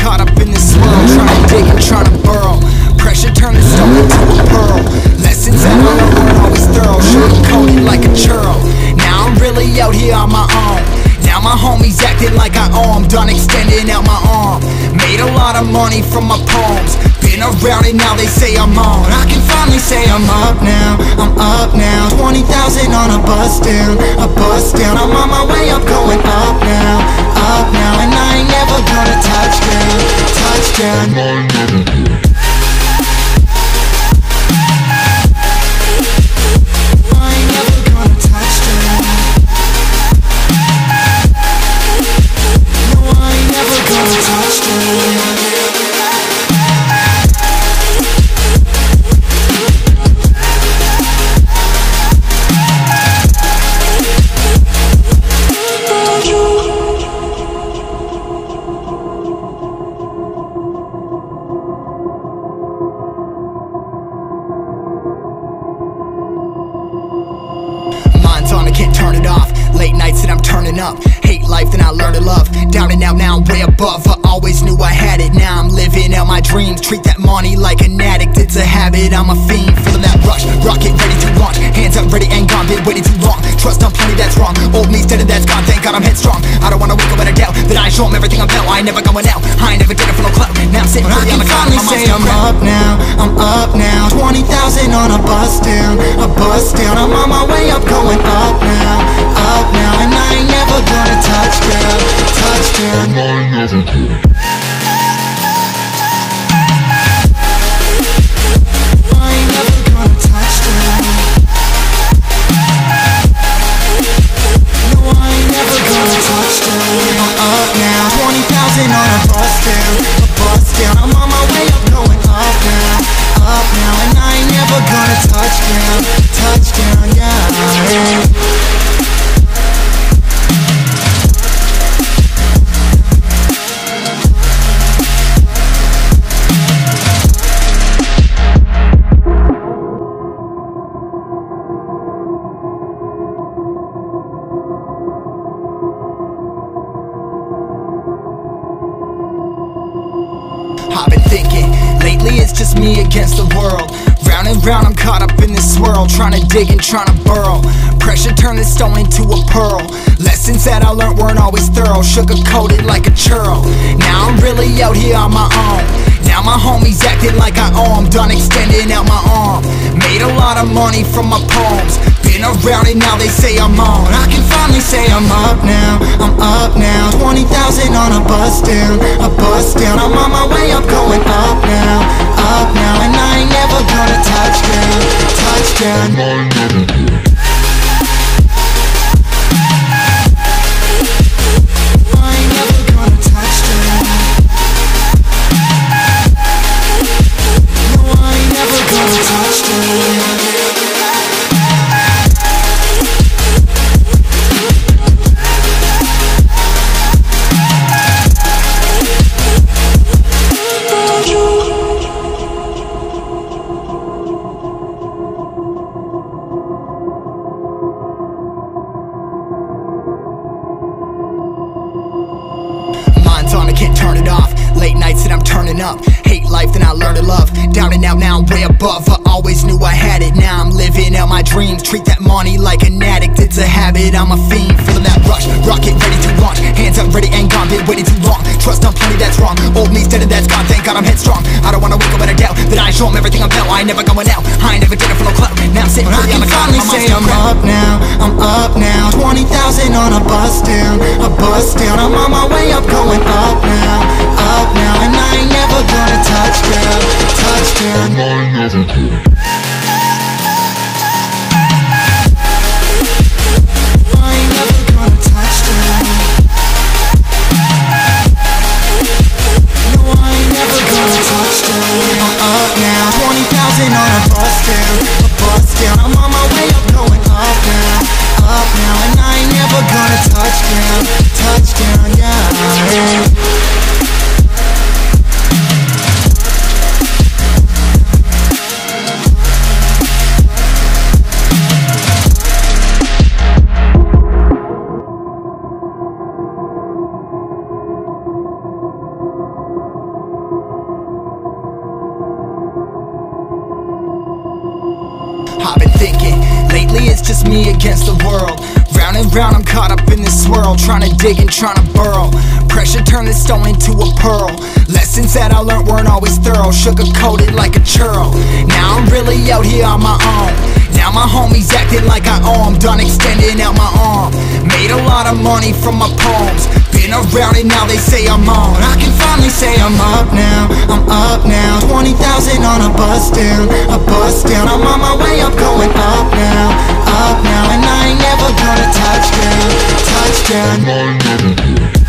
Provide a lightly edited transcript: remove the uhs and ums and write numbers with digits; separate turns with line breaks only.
caught up in this world, trying to dig and trying to burrow. Pressure turned the stone into a pearl. Lessons that I learned weren't always thorough, sugar-coated like a churro. Now I'm really out here on my own. Now my homies acting like I owe 'em. Done extending out my arm. Made a lot of money from my poems. Been around it, now they say I'm on. I can finally say I'm up now. I'm up now. 20,000 on a bus down. A bus down. I'm on my way up, going up now. Up now. And I ain't never gonna touch down. Touchdown. Up. Hate life, then I learned to love. Down and out, now I'm way above. I always knew I had it, now I'm living out my dreams. Treat that money like an addict, it's a habit, I'm a fiend. Feeling that rush, rocket ready to launch. Hands up, ready and gone, been waiting too long. Trust on plenty, that's wrong. Old me's dead and that's gone, thank God I'm headstrong. I don't wanna wake up with a doubt that I show 'em everything I'm about. I ain't never going out, I ain't never did it for no clout. Now I'm sitting pretty on the cloud. I can finally say I'm up now, I'm up now. 20,000 on a bus down, a bus down. I'm on my way up, going up now, up now. And I ain't never gonna touchdown, touchdown. And I ain't never gonna. I ain't never gonna touchdown. No, I ain't never gonna touchdown. I'm up now, 20,000 on a bus down, a bus down. I'm on my way up, going up now, up now. And I ain't never gonna touchdown, touchdown, yeah. I've been thinking, lately it's just me against the world. Round and round I'm caught up in this swirl, trying to dig and trying to burrow. Pressure turned the stone into a pearl. Lessons that I learned weren't always thorough, sugar-coated like a churro. Now I'm really out here on my own. Now my homies acting like I owe 'em. Done extending out my arm. Made a lot of money from my poems. Been around it, now they say I'm on. I can finally say I'm up now, I'm up now. 20,000 on a bus down, a bus down. I'm on my way up, going up now, up now. And I ain't never gonna touchdown, touchdown. And I ain't never gonna. Up. Hate life, then I learned to love. Down and out, now I'm way above. I always knew I had it, now I'm living out my dreams. Treat that money like an addict, it's a habit, I'm a fiend. Feeling that rush, rocket ready to launch. Hands up, ready and gone, been waiting too long. Trust on plenty, that's wrong. Old me's dead and that's gone, thank God I'm headstrong. I don't wanna wake up with a doubt that I show 'em everything I'm about. I ain't never going out, I ain't never did it for no clout. Now I'm sitting pretty on the cloud. I can finally say I'm up now, I'm up now. 20,000 on a bus down, a bus down. I'm on my way up, going up now, up now. And I ain't never gonna touchdown, touchdown. And I ain't never gonna. I ain't never gonna touchdown. No, I ain't never gonna touchdown. I'm up now, 20,000 on a bus down, a bus down. I'm on my way up, going up now, up now. And I ain't never gonna touchdown, touchdown, yeah. I've been thinking, lately it's just me against the world. Round and round I'm caught up in this swirl, trying to dig and trying to burrow. Pressure turned this stone into a pearl. Lessons that I learned weren't always thorough, sugar-coated like a churl. Now I'm really out here on my own. Now my homies acting like I owe 'em, done extending out my arm. Made a lot of money from my poems, been around it, now they say I'm on. I can finally say I'm up now, I'm up now. 20,000 on a bus down, a bus down. I'm on my way up, going up now, and I ain't never gonna touch down, touch down.